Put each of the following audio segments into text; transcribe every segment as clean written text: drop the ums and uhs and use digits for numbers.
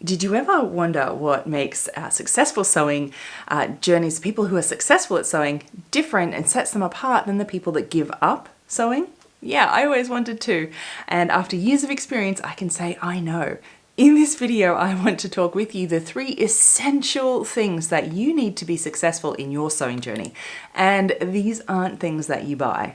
Did you ever wonder what makes successful sewing journeys, people who are successful at sewing, different and sets them apart than the people that give up sewing? Yeah, I always wanted to. And after years of experience, I can say I know. In this video, I want to talk with you the 3 essential things that you need to be successful in your sewing journey. And these aren't things that you buy.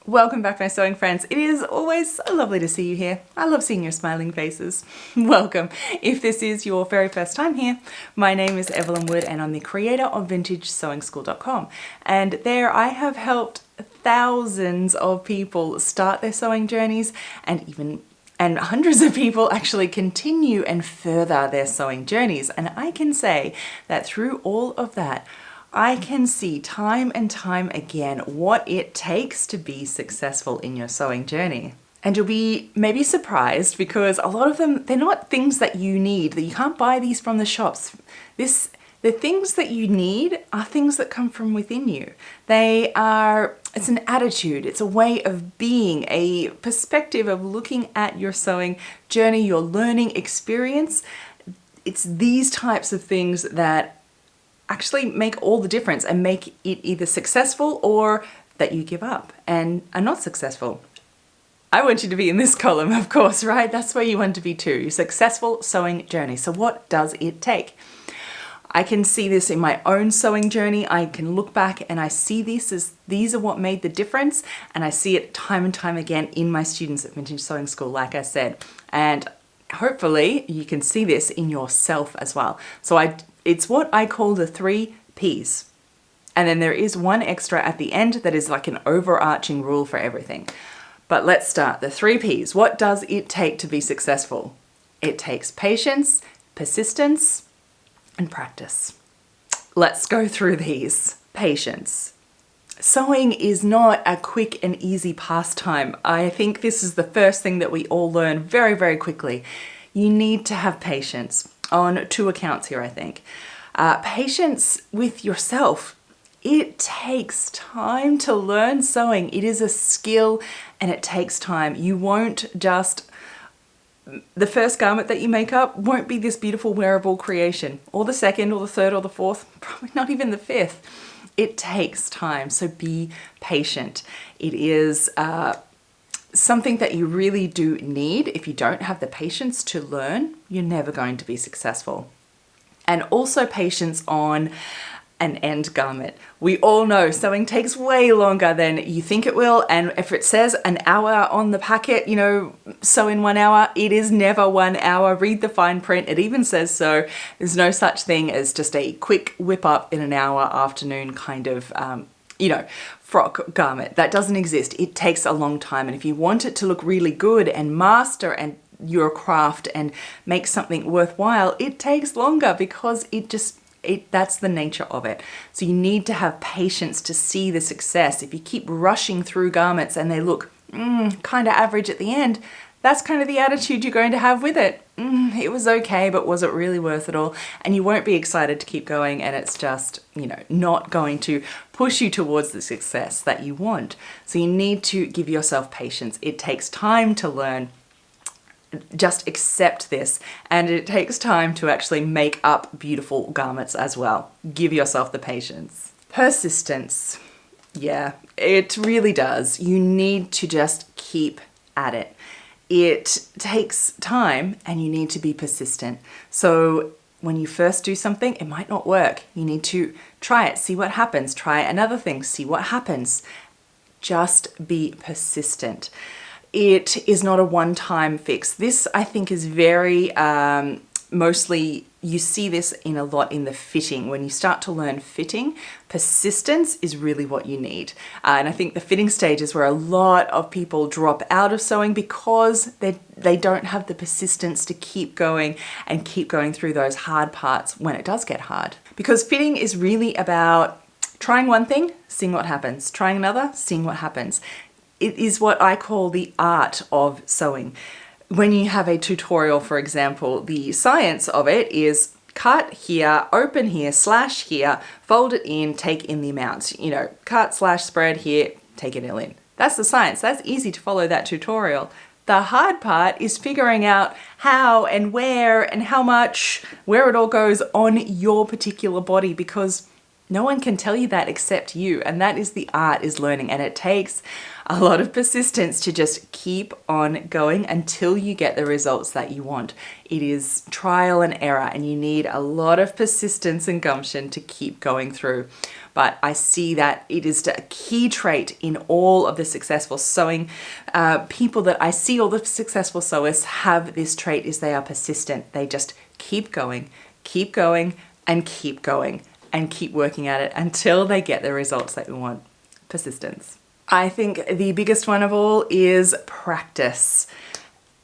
Welcome back, my sewing friends. It is always so lovely to see you here. I love seeing your smiling faces. Welcome. If this is your very first time here, my name is Evelyn Wood and I'm the creator of VintageSewingSchool.com. And there I have helped thousands of people start their sewing journeys and hundreds of people actually continue and further their sewing journeys. And I can say that through all of that, I can see time and time again what it takes to be successful in your sewing journey. And you'll be maybe surprised because a lot of them, they're not things that you need, that you can't buy these from the shops. The things that you need are things that come from within you. It's an attitude, it's a way of being, a perspective of looking at your sewing journey, your learning experience. It's these types of things that actually make all the difference and make it either successful or that you give up and are not successful. I want you to be in this column, of course, right? That's where you want to be too, your successful sewing journey. So what does it take? I can see this in my own sewing journey. I can look back and I see this as these are what made the difference, and I see it time and time again in my students at Vintage Sewing School, like I said. And hopefully you can see this in yourself as well. So it's what I call the 3 Ps. And then there is one extra at the end that is like an overarching rule for everything. But let's start. The 3 Ps. What does it take to be successful? It takes patience, persistence, and practice. Let's go through these. Patience. Sewing is not a quick and easy pastime. I think this is the first thing that we all learn very, very quickly. You need to have patience on 2 accounts here, I think. Patience with yourself. It takes time to learn sewing. It is a skill and it takes time. The first garment that you make up won't be this beautiful wearable creation, or the second, or the third, or the fourth, probably not even the 5th. It takes time, so be patient. It is something that you really do need. If you don't have the patience to learn, you're never going to be successful. And also patience on an end garment. We all know sewing takes way longer than you think it will, and if it says an hour on the packet, sew in 1 hour, it is never 1 hour. Read the fine print, it even says so. There's no such thing as just a quick whip up in an hour afternoon kind of frock garment. That doesn't exist. It takes a long time, and if you want it to look really good and master and your craft and make something worthwhile, it takes longer because that's the nature of it. So you need to have patience to see the success. If you keep rushing through garments and they look kind of average at the end, that's kind of the attitude you're going to have with it. It was okay, but was it really worth it all? And you won't be excited to keep going, and it's just, not going to push you towards the success that you want. So you need to give yourself patience. It takes time to learn. Just accept this, and it takes time to actually make up beautiful garments as well. Give yourself the patience. Persistence. Yeah, it really does. You need to just keep at it. It takes time and you need to be persistent. So when you first do something, it might not work. You need to try it, see what happens. Try another thing, see what happens. Just be persistent. It is not a one-time fix. This, I think, is very mostly, you see this a lot in the fitting. When you start to learn fitting, persistence is really what you need. And I think the fitting stage is where a lot of people drop out of sewing because they don't have the persistence to keep going and keep going through those hard parts when it does get hard. Because fitting is really about trying one thing, seeing what happens, trying another, seeing what happens. It is what I call the art of sewing. When you have a tutorial, for example, the science of it is cut here, open here, slash here, fold it in, take in the amounts. You know, cut, slash, spread here, take it all in. That's the science. That's easy to follow that tutorial. The hard part is figuring out how and where and how much, where it all goes on your particular body, because no one can tell you that except you. And that is the art, is learning. And it takes a lot of persistence to just keep on going until you get the results that you want. It is trial and error, and you need a lot of persistence and gumption to keep going through. But I see that it is a key trait in all of the successful sewing people that I see. All the successful sewists have this trait, is they are persistent. They just keep going, and keep going, and keep working at it until they get the results that we want. Persistence. I think the biggest one of all is practice.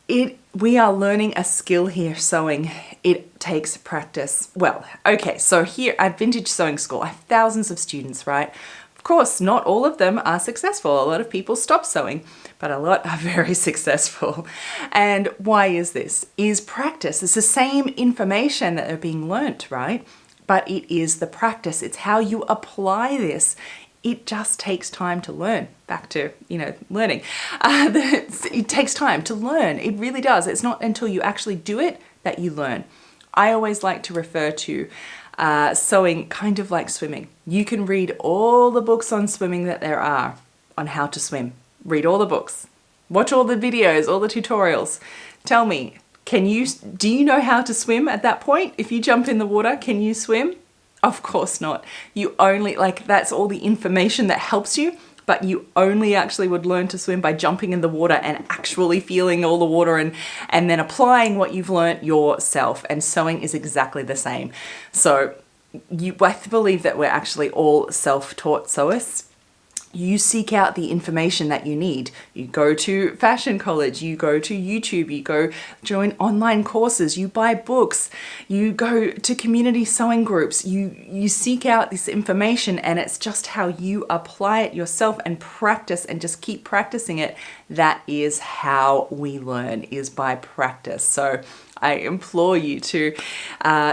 We are learning a skill here, sewing. It takes practice. Well, okay, so here at Vintage Sewing School, I have thousands of students, right? Of course, not all of them are successful. A lot of people stop sewing, but a lot are very successful. And why is this? Is practice. It's the same information that are being learnt, right? But it is the practice. It's how you apply this. It just takes time to learn. Back to, learning. It takes time to learn. It really does. It's not until you actually do it that you learn. I always like to refer to sewing kind of like swimming. You can read all the books on swimming that there are on how to swim. Read all the books. Watch all the videos, all the tutorials. Tell me, do you know how to swim at that point? If you jump in the water, can you swim? Of course not. You only, that's all the information that helps you, but you only actually would learn to swim by jumping in the water and actually feeling all the water and then applying what you've learnt yourself. And sewing is exactly the same. So I believe that we're actually all self-taught sewists. You seek out the information that you need. You go to fashion college, you go to YouTube, you go join online courses, you buy books, you go to community sewing groups, you seek out this information, and it's just how you apply it yourself and practice and just keep practicing it. That is how we learn, is by practice. So I implore you to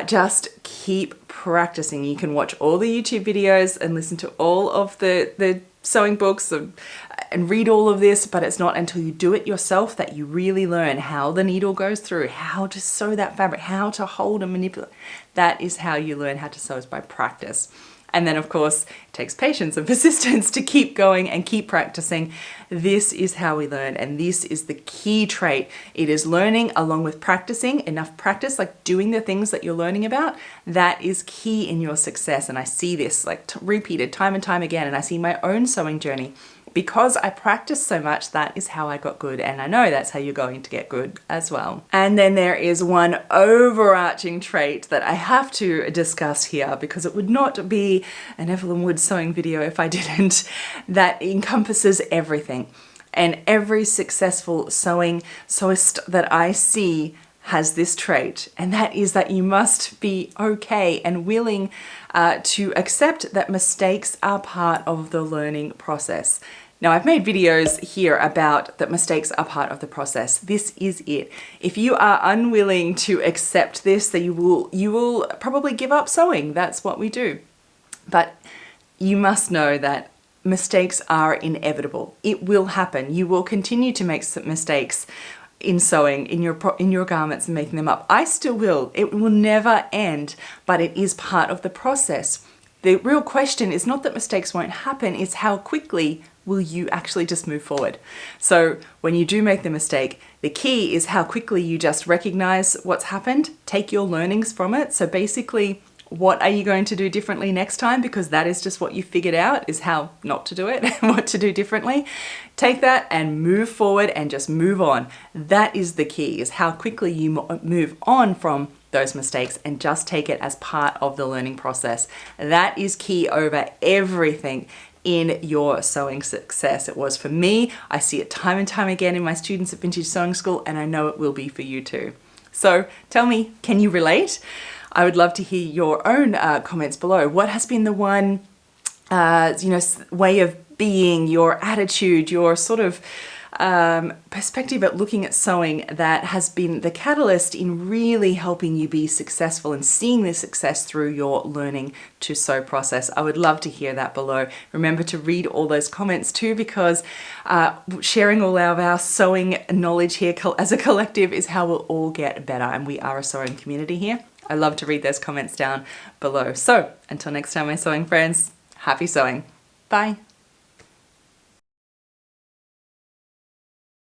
just keep practicing. You can watch all the YouTube videos and listen to all of the sewing books and read all of this, but it's not until you do it yourself that you really learn how the needle goes through, how to sew that fabric, how to hold and manipulate. That is how you learn how to sew, is by practice. And then, of course, it takes patience and persistence to keep going and keep practicing. This is how we learn, and this is the key trait. It is learning along with practicing. Enough practice, like doing the things that you're learning about, that is key in your success. And I see this repeated time and time again, and I see my own sewing journey. Because I practiced so much, that is how I got good. And I know that's how you're going to get good as well. And then there is one overarching trait that I have to discuss here, because it would not be an Evelyn Wood sewing video if I didn't, that encompasses everything. And every successful sewist that I see has this trait, and that is that you must be okay and willing to accept that mistakes are part of the learning process. Now, I've made videos here about that mistakes are part of the process. This is it. If you are unwilling to accept this, that you will probably give up sewing. That's what we do. But you must know that mistakes are inevitable. It will happen. You will continue to make some mistakes in sewing, in your garments, and making them up. I still will. It will never end, but it is part of the process. The real question is not that mistakes won't happen, it's how quickly will you actually just move forward. So when you do make the mistake, the key is how quickly you just recognize what's happened, take your learnings from it. So basically, what are you going to do differently next time? Because that is just what you figured out, is how not to do it and what to do differently. Take that and move forward and just move on. That is the key, is how quickly you move on from those mistakes and just take it as part of the learning process. That is key over everything in your sewing success. It was for me. I see it time and time again in my students at Vintage Sewing School, and I know it will be for you too. So tell me, can you relate? I would love to hear your own comments below. What has been the one, way of being, your attitude, your sort of perspective at looking at sewing that has been the catalyst in really helping you be successful and seeing this success through your learning to sew process. I would love to hear that below. Remember to read all those comments too, because sharing all of our sewing knowledge here as a collective is how we'll all get better, and we are a sewing community here. I love to read those comments down below. So until next time, my sewing friends, happy sewing. Bye.